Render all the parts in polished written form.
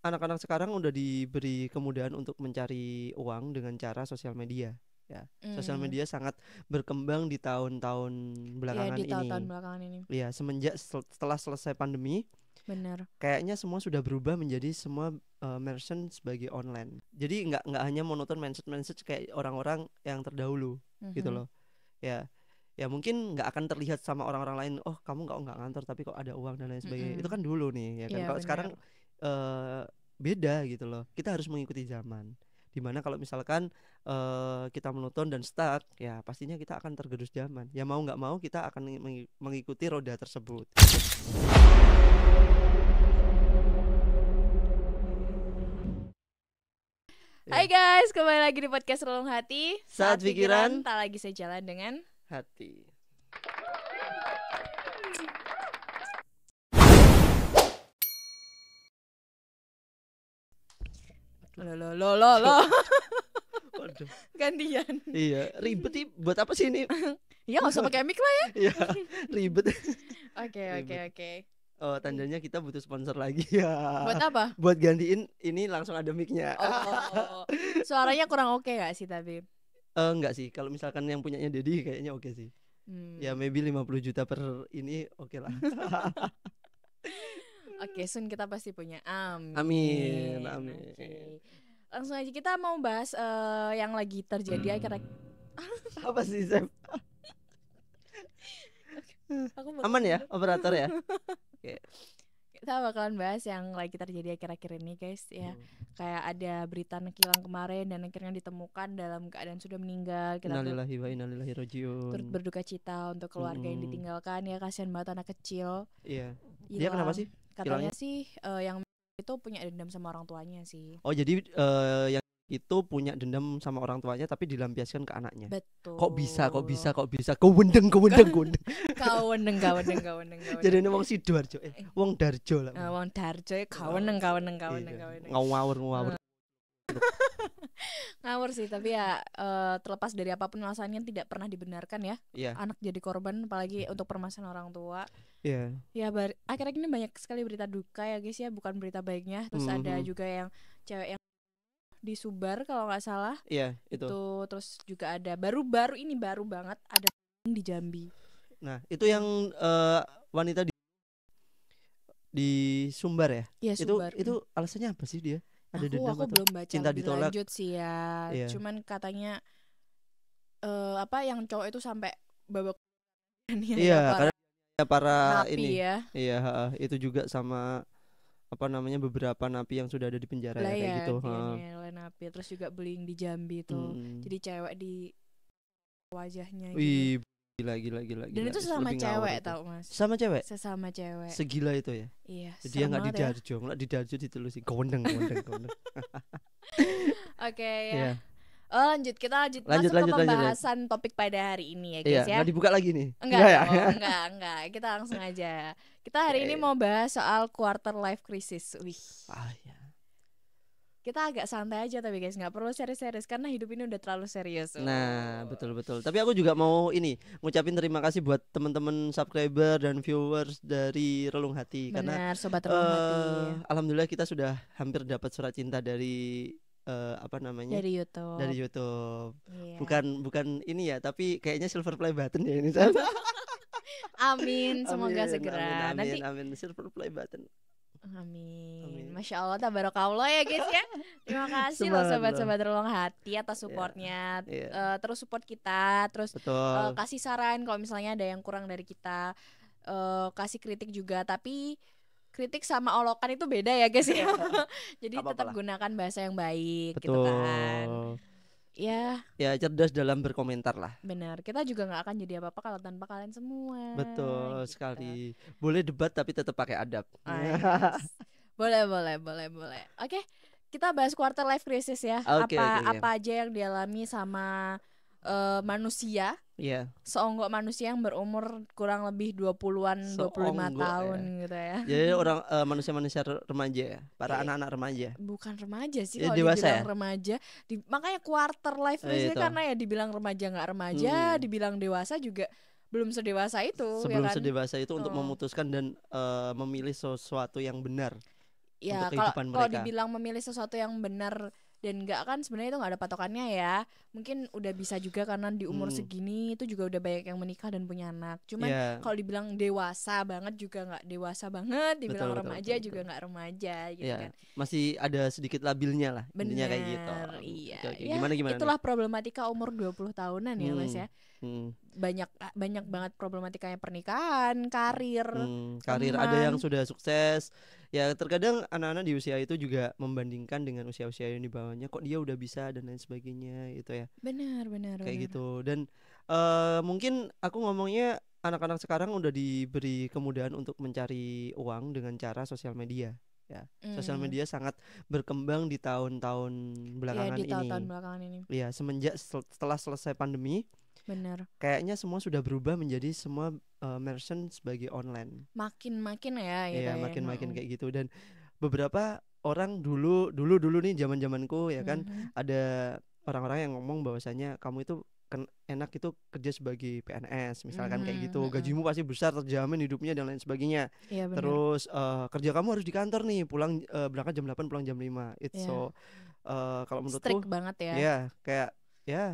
anak-anak sekarang udah diberi kemudahan untuk mencari uang dengan cara sosial media. Ya, sosial media sangat berkembang di tahun-tahun Ya belakangan di tahun-tahun ini. belakangan ini. Iya, semenjak setelah selesai pandemi, Bener. kayaknya semua sudah berubah menjadi semua merchant sebagai online. Jadi nggak hanya monoton message kayak orang-orang yang terdahulu gitu loh. Ya, ya mungkin nggak akan terlihat sama orang-orang lain. Oh, kamu nggak ngantor tapi kok ada uang dan lain sebagainya. Itu kan dulu nih, ya kan. Iya, Kalau sekarang bener. beda gitu loh. Kita harus mengikuti zaman. Dimana kalau misalkan kita monoton dan stuck, ya pastinya kita akan tergerus zaman. Ya mau nggak mau kita akan mengikuti roda tersebut. Hai guys, kembali lagi di podcast Relung Hati. Saat pikiran tak lagi sejalan dengan hati. Lo. Waduh. Gantian. Iya, ribet nih. Buat apa sih ini? Ya nggak usah pakai mic lah ya. Iya, ribet. Oke. Oh, tandanya kita butuh sponsor lagi ya. Buat apa? Buat gantiin ini langsung ada mic-nya. Oh, suaranya kurang oke gak sih tapi? Enggak sih, kalau misalkan yang punyanya Dedi kayaknya oke sih. Ya maybe 50 juta per ini oke lah. Oke, soon kita pasti punya. Amin. Okay. Langsung aja kita mau bahas yang lagi terjadi akhir-akhir. Apa sih, Zep? Aman ya operator ya? Oke. Kita bakalan bahas yang lagi terjadi akhir-akhir ini guys ya. Kayak ada berita Nekilang kemarin dan akhirnya ditemukan dalam keadaan sudah meninggal. Kita Innalillahi wa inna ilaihi rajiun. Turut berduka cita untuk keluarga yang ditinggalkan ya, kasihan banget anak kecil. Iya. Dia kenapa sih? Katanya sih yang itu punya dendam sama orang tuanya sih. Oh, jadi yang itu punya dendam sama orang tuanya tapi dilampiaskan ke anaknya. Betul. Kok bisa? Kau wendeng. Kau wendeng. Jadi ini wong Sidoarjo, wong Darjo lah. Wong Darjo, kau wendeng. Ngawur. Ngawur sih, tapi ya terlepas dari apapun alasannya tidak pernah dibenarkan ya. Anak jadi korban, apalagi untuk permasalahan orang tua. Iya. Ya akhir-akhir ini banyak sekali berita duka ya guys ya, bukan berita baiknya. Terus ada juga yang cewek yang di Subar kalau nggak salah. Iya, itu. Terus juga ada baru banget ada di Jambi. Nah, itu yang wanita di Sumbar ya? Iya, Sumbar. Itu alasannya apa sih dia? Ada aku belum baca cinta lebih ditolak. lanjut sih ya. Iya. Cuman katanya yang cowok itu sampai babak karena para napi ini ya. Iya, itu juga sama beberapa napi yang sudah ada di penjara ya, kayak gitu. Napi, terus juga bullying di Jambi tuh. Jadi cewek di wajahnya gitu. Wih, gila. Dan itu sesama cewek tau Mas. Sesama cewek. Segila itu ya. Iya. Jadi dia nggak di Darjo ditelusi gowendeng. Oke ya. Oh, kita lanjut ke pembahasan topik pada hari ini ya guys ya. Nggak dibuka lagi nih? Enggak. Kita langsung aja. Kita hari ini mau bahas soal quarter life crisis. Wih. Ya. Kita agak santai aja tapi guys, nggak perlu serius-serius karena hidup ini udah terlalu serius. Nah, betul. Tapi aku juga mau ngucapin terima kasih buat teman-teman subscriber dan viewers dari Relung Hati. Benar, sobat Relung Hati. Alhamdulillah kita sudah hampir dapat surat cinta dari dari YouTube. Iya. Bukan ini ya, tapi kayaknya silver play button ya ini. Amin, semoga segera. Amin, silver play button. Amin. Masya Allah, tabarakallah ya guys ya. Terima kasih loh sobat-sobat Relung Hati atas supportnya. Terus support kita, terus kasih saran kalau misalnya ada yang kurang dari kita, kasih kritik juga. Tapi kritik sama olokan itu beda ya guys ya. Jadi tetap gunakan bahasa yang baik. Betul. Gitu kan. Ya, cerdas dalam berkomentar lah. Benar, kita juga nggak akan jadi apa-apa kalau tanpa kalian semua. Betul gitu. Sekali. Boleh debat tapi tetap pakai adab. Boleh. Oke, kita bahas quarter life crisis ya. Apa aja yang dialami sama manusia. Iya. Seonggok manusia yang berumur kurang lebih 25 tahun gitu ya. Jadi orang manusia-manusia remaja ya, para anak-anak remaja. Bukan remaja sih, kalau dibilang remaja. Makanya quarter life crisis karena ya dibilang remaja nggak remaja, dibilang dewasa juga belum sedewasa itu. Sebelum sedewasa itu untuk memutuskan dan memilih sesuatu yang benar. ya untuk kehidupan mereka. Kalau dibilang memilih sesuatu yang benar dan enggak, kan sebenarnya itu nggak ada patokannya ya. Mungkin udah bisa juga karena di umur segini itu juga udah banyak yang menikah dan punya anak. Cuman kalau dibilang dewasa banget juga nggak dewasa banget, dibilang remaja juga nggak remaja gitu kan. Masih ada sedikit labilnya lah. Intinya kayak gitu. Iya. Oke. Gimana Itulah problematika umur 20 tahunan ya Mas ya. Banyak banget problematikanya pernikahan, karir. Karir ada yang sudah sukses. Ya terkadang anak-anak di usia itu juga membandingkan dengan usia-usia yang di bawahnya, kok dia udah bisa dan lain sebagainya gitu ya. Benar. Kayak gitu. Dan mungkin aku ngomongnya anak-anak sekarang udah diberi kemudahan untuk mencari uang dengan cara sosial media. Ya, sosial media sangat berkembang di tahun-tahun belakangan ini. Tahun-tahun belakangan ini. Iya, semenjak setelah selesai pandemi. Benar. Kayaknya semua sudah berubah menjadi semua merchant sebagai online. Makin ya. Iya, makin kayak gitu. Dan beberapa orang dulu nih zaman-zamanku ya kan, ada orang-orang yang ngomong bahwasanya kamu itu enak itu kerja sebagai PNS misalkan kayak gitu, gajimu pasti besar, terjamin hidupnya dan lain sebagainya. Iya, terus kerja kamu harus di kantor nih, pulang berangkat jam 8 pulang jam 5. So kalau menurutku strict banget ya. Ya kayak ya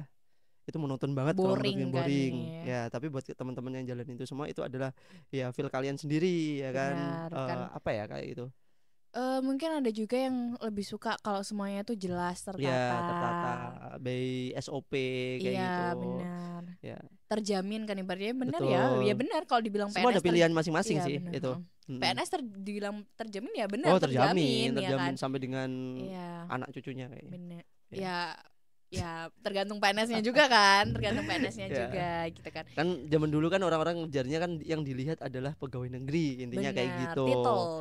itu monoton banget, boring kan, ya. Tapi buat teman-teman yang jalan itu semua itu adalah ya feel kalian sendiri ya kan. Apa ya kayak itu. Mungkin ada juga yang lebih suka kalau semuanya tuh jelas, tertata. Ya, tertata, by SOP kayak gitu. Iya, benar. Ya. Terjamin kan ibaratnya, benar ya. Ya benar kalau dibilang semua PNS. Semua ada pilihan masing-masing sih bener. itu. PNS dibilang terjamin ya benar, terjamin ya kan. Sampai dengan anak cucunya kayaknya. Benar. Ya tergantung PNS-nya juga kan, juga gitu kan. Kan zaman dulu kan orang-orang ngejarnya kan yang dilihat adalah pegawai negeri, intinya kayak gitu.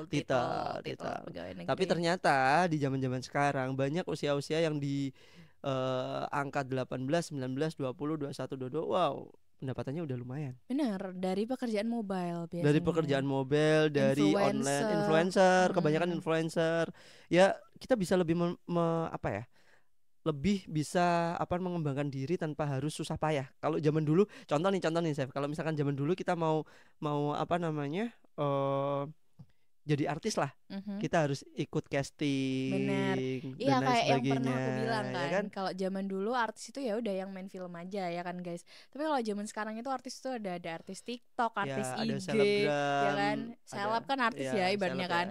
Titel pegawai negeri. Tapi ternyata di zaman-zaman sekarang banyak usia-usia yang di angka 18, 19, 20, 21, 22, wow, pendapatannya udah lumayan. Benar, dari pekerjaan mobile biasanya. Dari pekerjaan mobile, dari online influencer, kebanyakan influencer. Ya, kita bisa lebih lebih bisa mengembangkan diri tanpa harus susah payah. Kalau zaman dulu, contoh nih Chef, kalau misalkan zaman dulu kita mau jadi artis lah, kita harus ikut casting. Benar. Iya, kayak yang pernah aku bilang kan, ya kan? Kalau zaman dulu artis itu ya udah yang main film aja ya kan guys. Tapi kalau zaman sekarang itu artis itu ada artis TikTok, artis IG, ya kan. Seleb kan artis ya ibaratnya kan.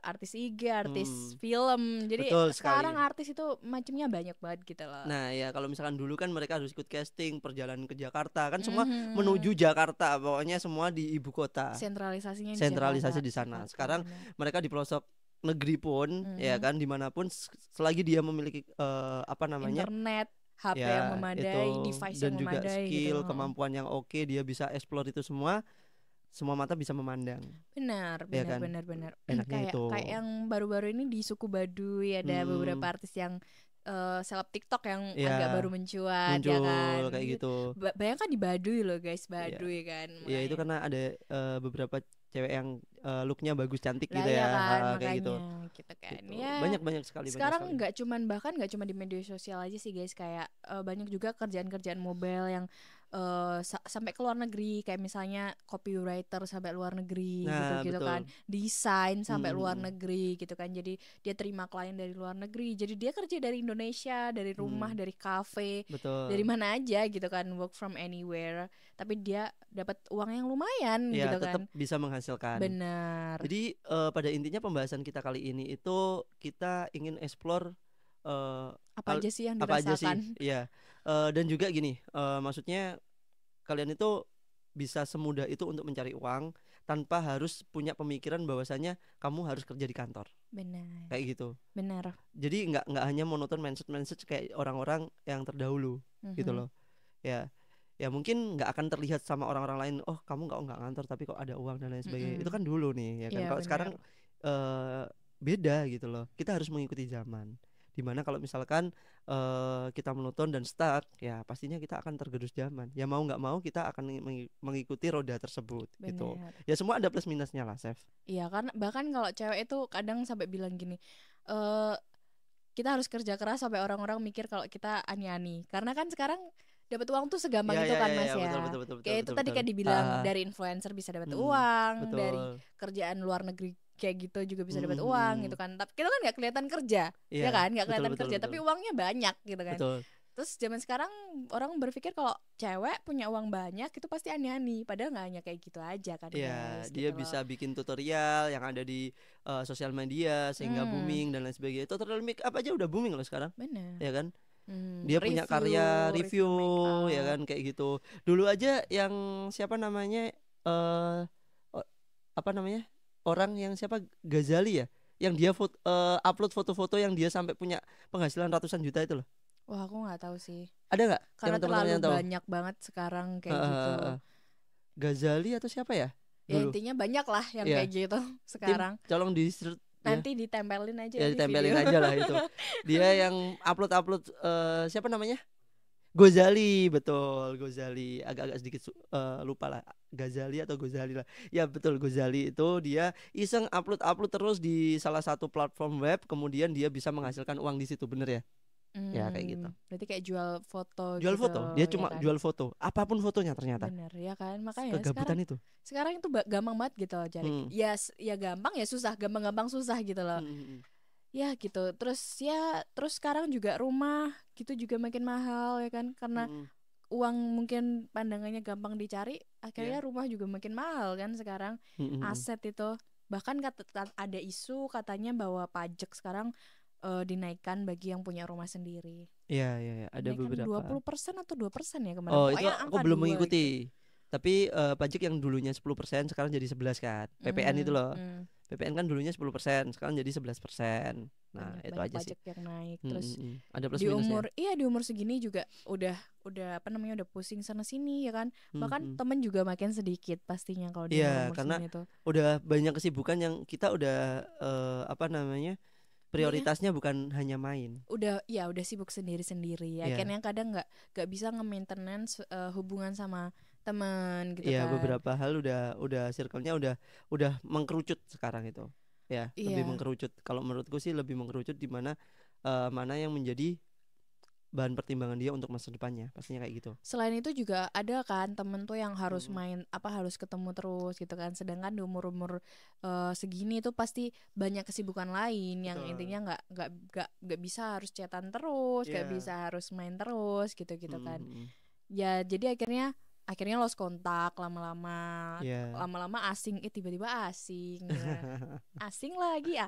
Artis IG, artis film. Jadi sekarang artis itu macamnya banyak banget gitu loh. Nah ya, kalau misalkan dulu kan mereka harus ikut casting, perjalanan ke Jakarta kan, semua menuju Jakarta, pokoknya semua di ibu kota. Sentralisasi di sana. Sekarang mereka di pelosok negeri pun ya kan, dimanapun selagi dia memiliki internet, HP yang memadai, device dan yang juga memadai, skill, gitu. kemampuan yang oke, dia bisa explore itu semua mata bisa memandang. Benar. Enaknya kayak yang baru-baru ini di suku Baduy ada beberapa artis yang seleb TikTok yang agak baru mencuat ya kan. Kayak gitu. Bayangkan di Baduy loh guys, Baduy kan. Iya, itu karena ada beberapa cewek yang looknya bagus, cantik lah, gitu ya, kan, kayak gitu kan. Gitu. Ya, banyak sekali. Sekarang nggak cuma di media sosial aja sih guys, kayak banyak juga kerjaan mobile yang sampai ke luar negeri, kayak misalnya copywriter sampai luar negeri, gitu kan, desain sampai luar negeri gitu kan. Jadi dia terima klien dari luar negeri, jadi dia kerja dari Indonesia, dari rumah, dari kafe, dari mana aja gitu kan, work from anywhere, tapi dia dapat uang yang lumayan ya, gitu tetap kan, bisa menghasilkan. Benar. Jadi pada intinya pembahasan kita kali ini itu kita ingin explore apa aja sih yang dirasakan. Iya. Dan juga gini, maksudnya kalian itu bisa semudah itu untuk mencari uang tanpa harus punya pemikiran bahwasanya kamu harus kerja di kantor. Benar. Kayak gitu. Benar. Jadi nggak hanya monoton mindset kayak orang-orang yang terdahulu gitu loh. Ya mungkin nggak akan terlihat sama orang-orang lain, oh kamu nggak ngantor tapi kok ada uang dan lain sebagainya. Itu kan dulu nih ya kan. Kalau sekarang beda gitu loh. Kita harus mengikuti zaman. Dimana kalau misalkan kita monoton dan stuck, ya pastinya kita akan tergerus zaman. Ya mau nggak mau kita akan mengikuti roda tersebut. Bener. Gitu. Ya semua ada plus minusnya lah, Chef. Iya, kan bahkan kalau cewek itu kadang sampai bilang gini, kita harus kerja keras sampai orang-orang mikir kalau kita ani-ani. Karena kan sekarang dapat uang tuh segampang itu kan Mas ya. Betul, kayak itu tadi kan dibilang dari influencer bisa dapat uang, dari kerjaan luar negeri kayak gitu juga bisa dapat uang gitu kan. Tapi kita kan nggak kelihatan kerja, ya kan, nggak kelihatan kerja, betul. Tapi uangnya banyak gitu kan. Betul. Terus zaman sekarang orang berpikir kalau cewek punya uang banyak itu pasti aneh-aneh, padahal nggak hanya kayak gitu aja kan. Iya, dia gitu bisa bikin tutorial yang ada di sosial media sehingga booming dan lain sebagainya. Tutorial make up aja udah booming loh sekarang. Bener. Ya kan? Dia punya karya review ya kan kayak gitu. Dulu aja yang siapa namanya apa namanya? Orang yang siapa Ghazali ya? Yang dia upload foto-foto yang dia sampai punya penghasilan ratusan juta itu loh. Wah, aku nggak tahu sih. Ada nggak? Karena terlalu banyak banget sekarang kayak gitu. Ghazali atau siapa ya? Ya dulu. Intinya banyak lah yang kayak gitu sekarang. Tolong nanti ditempelin aja. Ya ditempelin aja lah itu. Dia yang upload siapa namanya? Ghazali, betul, Ghazali. Agak-agak sedikit lupa lah, Ghazali atau Ghazali lah. Ya betul, Ghazali itu dia iseng upload terus di salah satu platform web, kemudian dia bisa menghasilkan uang di situ, bener ya? Ya kayak gitu. Berarti kayak jual foto. Jual gitu, foto. Dia cuma ya kan? Jual foto. Apapun fotonya ternyata. Bener ya kan. Makanya kegabutan itu. Sekarang itu gampang banget gitu loh cari. Ya gampang ya susah, gampang susah gitu loh. Ya gitu. Terus sekarang juga rumah gitu juga makin mahal ya kan, karena uang mungkin pandangannya gampang dicari, akhirnya rumah juga makin mahal kan sekarang. Aset itu. Bahkan ada isu katanya bahwa pajak sekarang dinaikkan bagi yang punya rumah sendiri. Iya, ada dinaikkan beberapa. 20% atau 2% ya kemarin. Oh, itu aku belum mengikuti. Gitu. Tapi pajak yang dulunya 10% sekarang jadi 11 kan. PPN itu loh. PPN kan dulunya 10%, sekarang jadi 11%. Nah, banyak, itu banyak aja pajak sih. Yang naik. Terus ada plus di minusnya. di umur segini juga udah udah pusing sana sini ya kan. Bahkan temen juga makin sedikit pastinya kalau di umur karena segini tuh. Udah banyak kesibukan yang kita udah prioritasnya bukan hanya main. Udah sibuk sendiri-sendiri ya. Kan yang kadang nggak bisa nge-maintenance hubungan sama teman gitu kan. Beberapa hal udah circle-nya udah mengkerucut sekarang itu. Lebih mengkerucut. Kalau menurutku sih lebih mengkerucut di mana mana yang menjadi bahan pertimbangan dia untuk masa depannya, pastinya kayak gitu. Selain itu juga ada kan temen tuh yang harus harus ketemu terus gitu kan, sedangkan di umur segini tuh pasti banyak kesibukan lain. Betul. Yang intinya nggak bisa harus chatan terus, nggak bisa harus main terus gitu kan. Ya jadi akhirnya lost kontak lama-lama. Lama-lama asing, tiba-tiba asing gitu. asing lagi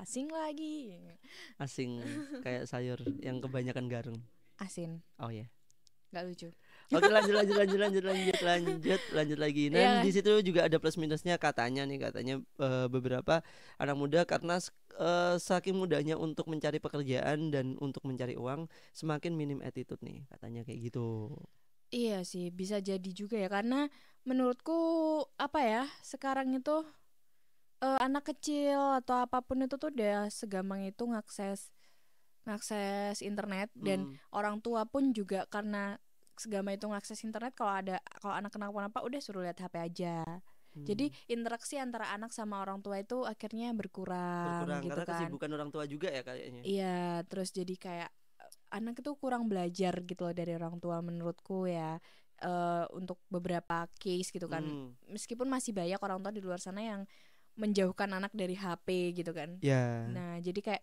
asing kayak sayur yang kebanyakan garam. Asin. Oh ya. Nggak lucu. Oke, lanjut lagi. Nah, di situ juga ada plus minusnya katanya beberapa anak muda karena saking mudahnya untuk mencari pekerjaan dan untuk mencari uang, semakin minim attitude nih, katanya kayak gitu. Iya sih, bisa jadi juga ya, karena menurutku sekarang itu anak kecil atau apapun itu tuh udah segampang itu ngakses internet, dan orang tua pun juga karena segampang itu ngakses internet. Kalau anak kenapa-napa udah suruh lihat HP aja. Jadi interaksi antara anak sama orang tua itu akhirnya berkurang gitu karena kan. kesibukan orang tua juga ya kayaknya. Iya, terus jadi kayak anak itu kurang belajar gitu loh dari orang tua menurutku ya. Untuk beberapa case gitu kan. Meskipun masih banyak orang tua di luar sana yang menjauhkan anak dari HP gitu kan. Nah, jadi kayak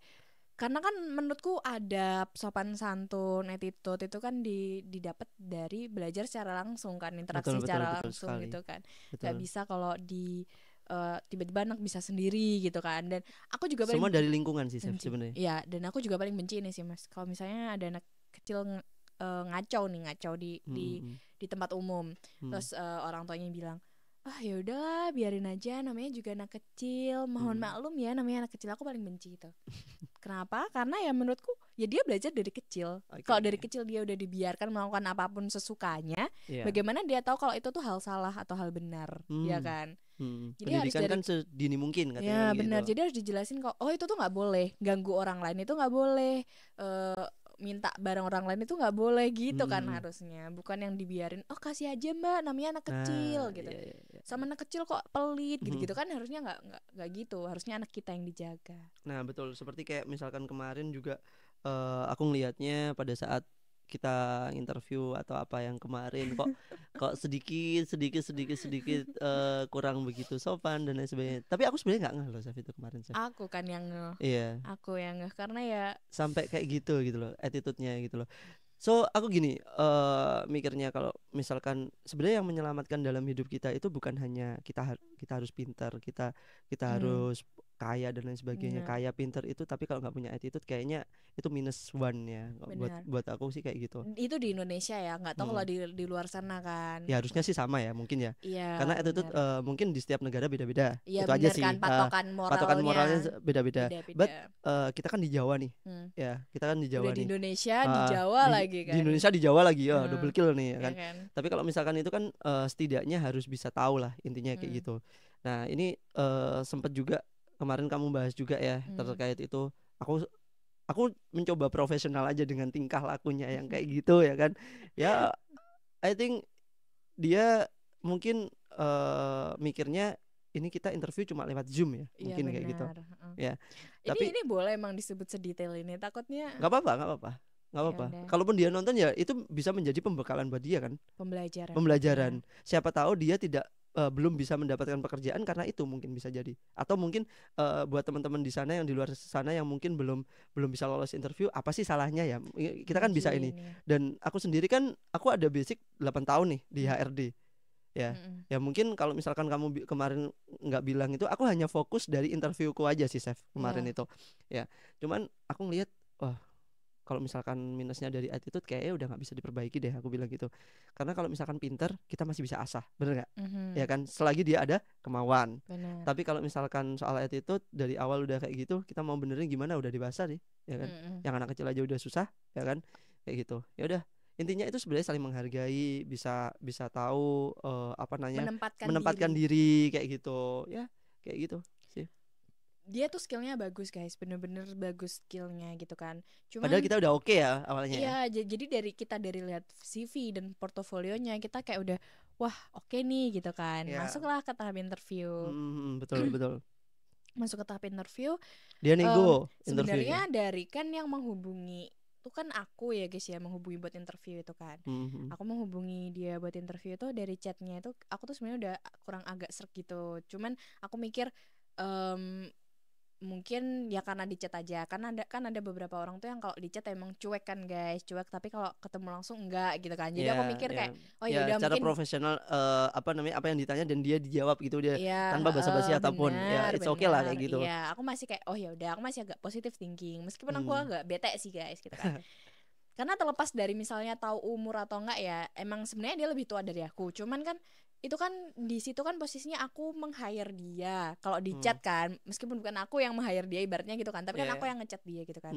karena kan menurutku adab, sopan santun, attitude itu kan didapat dari belajar secara langsung kan, interaksi secara langsung sekali. Gitu kan. Gak bisa kalau tiba-tiba anak bisa sendiri gitu kan. Dan aku juga semua dari lingkungan sih sebenarnya. Iya, dan aku juga paling benci ini sih Mas, kalau misalnya ada anak kecil ngacau di tempat umum. Terus orang tuanya bilang, ya udahlah biarin aja, namanya juga anak kecil, mohon maklum ya, namanya anak kecil. Aku paling benci itu. Kenapa? Karena ya menurutku ya dia belajar dari kecil. Kalau dari kecil dia udah dibiarkan melakukan apapun sesukanya, bagaimana dia tahu kalau itu tuh hal salah atau hal benar, ya kan? Jadi pendidikan kan sedini mungkin katanya. Ya benar. Jadi harus dijelasin kok, itu tuh nggak boleh ganggu orang lain, itu nggak boleh minta barang orang lain itu nggak boleh gitu kan, harusnya bukan yang dibiarin. Kasih aja mbak, namanya anak kecil gitu. Sama anak kecil kok pelit gitu kan, harusnya nggak gitu. Harusnya anak kita yang dijaga. Nah betul, seperti kayak misalkan kemarin juga aku ngelihatnya pada saat kita interview atau apa yang kemarin kok sedikit kurang begitu sopan dan lain sebagainya. Tapi aku sebenarnya nggak ngeh loh Chef itu kemarin, Chef. Aku kan yang ngeh. Iya. Aku yang ngeh karena ya sampai kayak gitu loh attitude-nya gitu loh. So aku gini mikirnya kalau misalkan sebenarnya yang menyelamatkan dalam hidup kita itu bukan hanya kita harus pintar, kita harus kaya dan lain sebagainya. Kaya pintar itu, tapi kalau nggak punya attitude kayaknya itu minus one ya. Buat aku sih kayak gitu. Itu di Indonesia ya, nggak tahu kalau di luar sana kan. Ya harusnya sih sama ya mungkin ya. Iya, karena attitude mungkin di setiap negara beda-beda. Ya, itu aja sih kan, patokan moralnya beda-beda. But kita kan di Jawa nih. Ya, kita kan di Jawa nih. Di Indonesia di Jawa lagi kan. Di Indonesia di Jawa lagi ya, double kill nih ya kan. Tapi kalau misalkan itu kan setidaknya harus bisa tahu lah intinya kayak gitu. Nah, ini sempat juga kemarin kamu bahas juga ya terkait itu. Aku mencoba profesional aja dengan tingkah lakunya yang kayak gitu ya kan. Ya I think dia mungkin mikirnya ini kita interview cuma lewat Zoom ya, mungkin kayak gitu. Ya. Tapi ini boleh emang disebut sedetail ini, takutnya nggak apa-apa. Kalaupun dia nonton ya itu bisa menjadi pembekalan buat dia kan. Pembelajaran. Siapa tahu dia tidak belum bisa mendapatkan pekerjaan karena itu, mungkin bisa jadi. Atau mungkin buat teman-teman di sana yang di luar sana yang mungkin belum bisa lolos interview, apa sih salahnya ya? Kita kan bisa ini. Dan aku sendiri kan aku ada basic 8 tahun nih di HRD. Ya. Ya mungkin kalau misalkan kamu kemarin nggak bilang itu, aku hanya fokus dari interviewku aja sih, Chef, kemarin itu. Ya. Cuman aku ngelihat wah, kalau misalkan minusnya dari attitude kayaknya udah nggak bisa diperbaiki deh, aku bilang gitu. Karena kalau misalkan pinter kita masih bisa asah, bener nggak? Ya kan, selagi dia ada kemauan. Bener. Tapi kalau misalkan soal attitude dari awal udah kayak gitu, kita mau benerin gimana, udah dewasa nih, ya kan? Yang anak kecil aja udah susah, ya kan? Kayak gitu. Ya udah, intinya itu sebenarnya saling menghargai, bisa tahu menempatkan diri kayak gitu, ya kayak gitu sih. Dia tuh skillnya bagus guys, bener-bener bagus skillnya gitu kan. Padahal kita udah oke ya awalnya. Iya, jadi dari lihat CV dan portofolionya kita kayak udah wah oke nih gitu kan. Masuklah ke tahap interview. Betul. Masuk ke tahap interview. Dia nego sebenarnya dari kan yang menghubungi itu kan aku ya guys ya, menghubungi buat interview itu kan. Aku menghubungi dia buat interview itu dari chatnya itu aku tuh sebenarnya udah kurang agak srek gitu. Cuman aku mikir mungkin ya karena di chat aja, karena ada beberapa orang tuh yang kalau di chat emang cuek kan guys, tapi kalau ketemu langsung enggak gitu kan. Jadi aku mikir kayak oh ya udah cara mungkin profesional apa yang ditanya dan dia dijawab gitu, dia tanpa basa-basi ataupun ya it's okay lah kayak gitu. Iya, aku masih kayak oh ya udah, aku masih agak positive thinking meskipun aku agak bete sih guys gitu kan. Karena terlepas dari misalnya tahu umur atau enggak ya, emang sebenarnya dia lebih tua dari aku. Cuman kan itu kan di situ kan posisinya aku meng-hire dia. Kalau di chat kan, meskipun bukan aku yang meng-hire dia ibaratnya gitu kan, tapi kan aku yang ngechat dia gitu kan.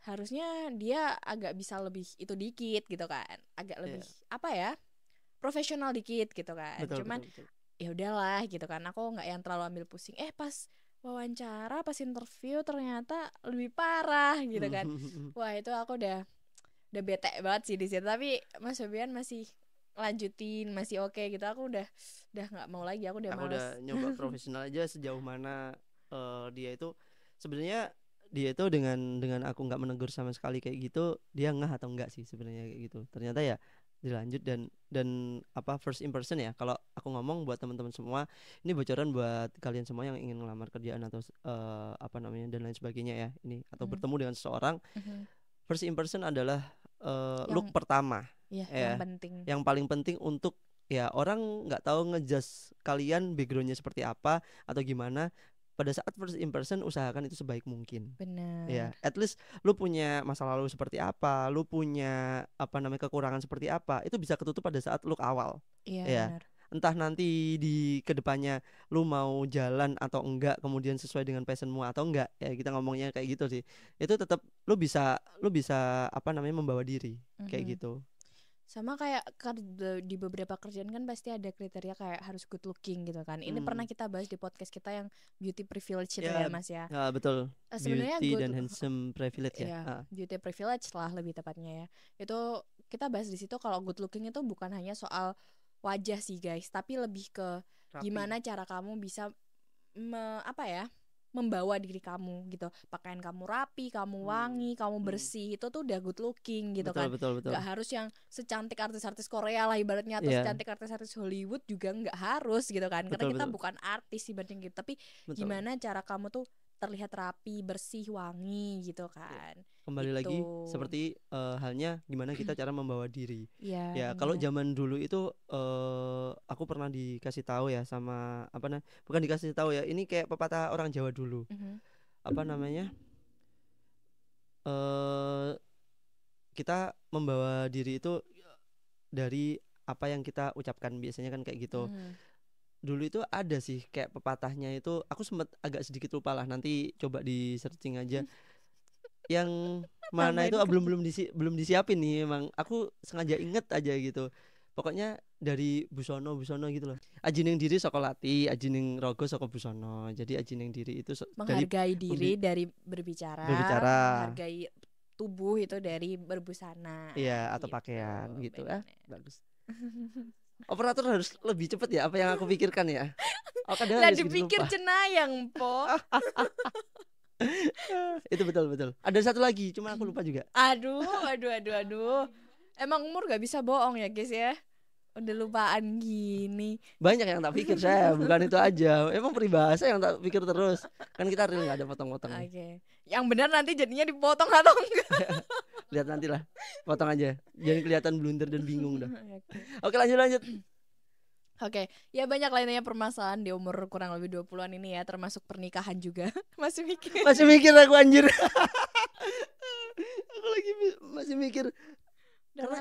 Harusnya dia agak bisa lebih itu dikit gitu kan. Agak lebih apa ya? Profesional dikit gitu kan. Cuman ya udahlah gitu kan. Aku enggak yang terlalu ambil pusing. Pas wawancara, pas interview ternyata lebih parah gitu kan. Wah, itu aku udah bete banget sih di situ. Tapi Mas Sobian masih lanjutin, masih oke gitu. Aku udah nggak mau lagi, aku males. Udah nyoba profesional aja sejauh mana dia itu sebenarnya dia itu dengan aku nggak menegur sama sekali kayak gitu, dia ngeh atau enggak sih sebenarnya kayak gitu. Ternyata ya dilanjut dan apa first impression ya, kalau aku ngomong buat teman-teman semua, ini bocoran buat kalian semua yang ingin melamar kerjaan atau dan lain sebagainya ya, ini atau bertemu dengan seseorang. First impression adalah look pertama. Yang paling penting untuk ya orang nggak tahu ngejudge kalian backgroundnya seperti apa atau gimana. Pada saat first impression usahakan itu sebaik mungkin. Benar. Ya, at least lu punya masa lalu seperti apa, lu punya kekurangan seperti apa, itu bisa ketutup pada saat look awal. Iya. Benar. Entah nanti di kedepannya lu mau jalan atau enggak, kemudian sesuai dengan passionmu atau enggak, ya kita ngomongnya kayak gitu sih. Itu tetap lu bisa membawa diri kayak gitu. Sama kayak di beberapa kerjaan kan pasti ada kriteria kayak harus good looking gitu kan. Ini pernah kita bahas di podcast kita yang beauty privilege itu ya Mas ya. Betul. Sebenarnya beauty dan handsome privilege ya. Beauty privilege lah lebih tepatnya ya. Itu kita bahas di situ kalau good looking itu bukan hanya soal wajah sih guys, tapi lebih ke gimana cara kamu bisa membawa diri kamu gitu. Pakaian kamu rapi, kamu wangi, kamu bersih, itu tuh udah good looking gitu. Betul. Gak harus yang secantik artis-artis Korea lah ibaratnya, atau secantik artis-artis Hollywood juga nggak harus gitu kan. Karena kita bukan artis ibaratnya gitu. Tapi gimana cara kamu tuh terlihat rapi, bersih, wangi gitu kan. Kembali gitu. lagi seperti halnya gimana kita cara membawa diri. Ya kalau zaman dulu itu aku pernah dikasih tahu ya sama bukan dikasih tahu ya, ini kayak pepatah orang Jawa dulu. Apa namanya? Kita membawa diri itu dari apa yang kita ucapkan, biasanya kan kayak gitu. Dulu itu ada sih kayak pepatahnya itu, aku sempat agak sedikit lupa lah, nanti coba di searching aja. Yang mana itu belum disiapin nih, emang aku sengaja inget aja gitu. Pokoknya dari Busono gitu loh. Ajining diri saka lati, ajining rogo saka busono. Jadi ajining diri itu menghargai diri dari berbicara, menghargai tubuh itu dari berbusana. Iya, atau gitu, pakaian gitu. Bagus. Operator harus lebih cepat ya apa yang aku pikirkan ya. Lah dipikir cenayang, Po. Itu betul. Ada satu lagi, cuma aku lupa juga. Aduh. Emang umur gak bisa bohong ya, guys ya. Udah lupaan gini. Banyak yang tak pikir saya, bukan itu aja. Emang peribahasa yang tak pikir terus. Kan kita real gak ada potong-potong. Oke. Yang benar nanti jadinya dipotong atau enggak? Lihat nanti lah. Potong aja. Jangan kelihatan blunder dan bingung dah. Oke, lanjut. Oke, ya banyak lainnya permasalahan di umur kurang lebih 20-an ini ya, termasuk pernikahan juga. Masih mikir aku anjir. Aku lagi masih mikir. Karena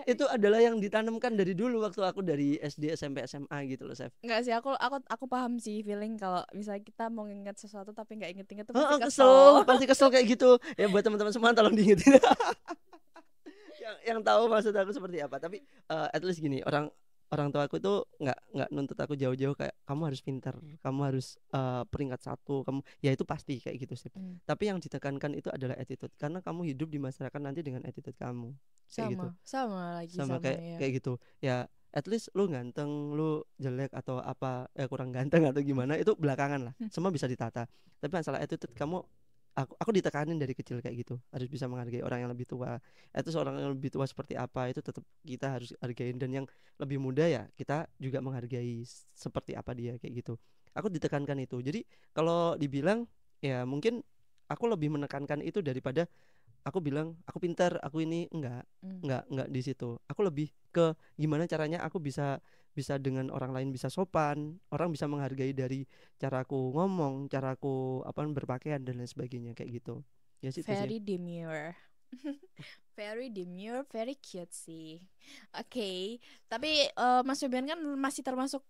itu adalah yang ditanamkan dari dulu waktu aku dari SD, SMP, SMA gitu loh, Chef. Enggak sih, aku paham sih feeling kalau misalnya kita mau ingat sesuatu tapi enggak inget-inget tuh pasti kesel kayak gitu. Ya buat teman-teman semua tolong diingetin. yang tahu maksud aku seperti apa. Tapi at least gini, orang tua aku tuh nggak nuntut aku jauh-jauh kayak kamu harus pintar, kamu harus peringkat 1, kamu ya itu pasti kayak gitu sih. Tapi yang ditekankan itu adalah attitude, karena kamu hidup di masyarakat nanti dengan attitude kamu kayak sama kayak gitu ya. At least lu ganteng, lu jelek atau apa kurang ganteng atau gimana itu belakangan lah, semua bisa ditata. Tapi masalah attitude kamu, aku ditekanin dari kecil kayak gitu, harus bisa menghargai orang yang lebih tua. Itu seorang yang lebih tua seperti apa itu tetap kita harus hargain, dan yang lebih muda ya kita juga menghargai seperti apa dia kayak gitu. Aku ditekankan itu. Jadi kalau dibilang ya mungkin aku lebih menekankan itu daripada aku bilang aku pintar, aku ini enggak di situ. Aku lebih ke gimana caranya aku bisa dengan orang lain bisa sopan, orang bisa menghargai dari caraku ngomong, caraku berpakaian dan lain sebagainya kayak gitu. Ya sih. Very demure. Very demure, very cute sih. Oke. Tapi Mas Febian kan masih termasuk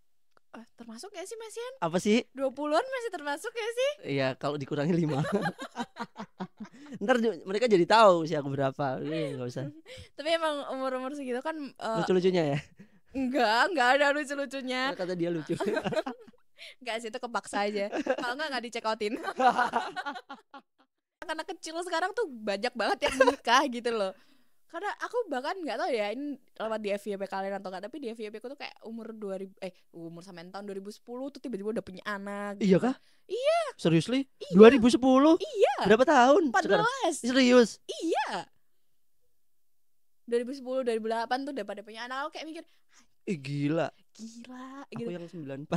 gak sih Mas Yan? Apa sih? 20-an masih termasuk gak sih? Iya, kalau dikurangi 5. Ntar mereka jadi tahu sih aku berapa. Nggak usah. Tapi emang umur segitu kan lucu-lucunya ya? Enggak ada lucu-lucunya. Kata dia lucu. Enggak sih, itu kepaksa aja. Kalau enggak di-check-outin. Karena kecil sekarang tuh banyak banget yang menikah gitu loh. Karena aku bahkan nggak tahu ya ini lewat di FYP kalian atau enggak, tapi di FYP aku tuh kayak umur sampai tahun 2010 tuh tiba-tiba udah punya anak. Iya kah? Iya. Seriously? Iya. 2010? Iya. Berapa tahun? 14 sekarang? Serius? Iya. 2010, 2008 tuh udah pada punya anak. Aku kayak mikir, gila gitu. Aku yang 94.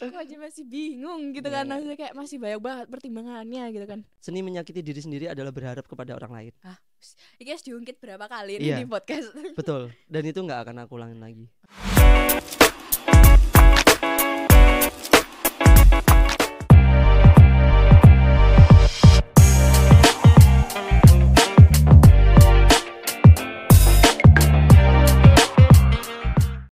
Aku aja masih bingung gitu kan. Maksudnya kayak masih banyak banget pertimbangannya gitu kan. Seni menyakiti diri sendiri adalah berharap kepada orang lain. Ini guys diungkit berapa kali nih di podcast. Betul. Dan itu gak akan aku ulangin lagi.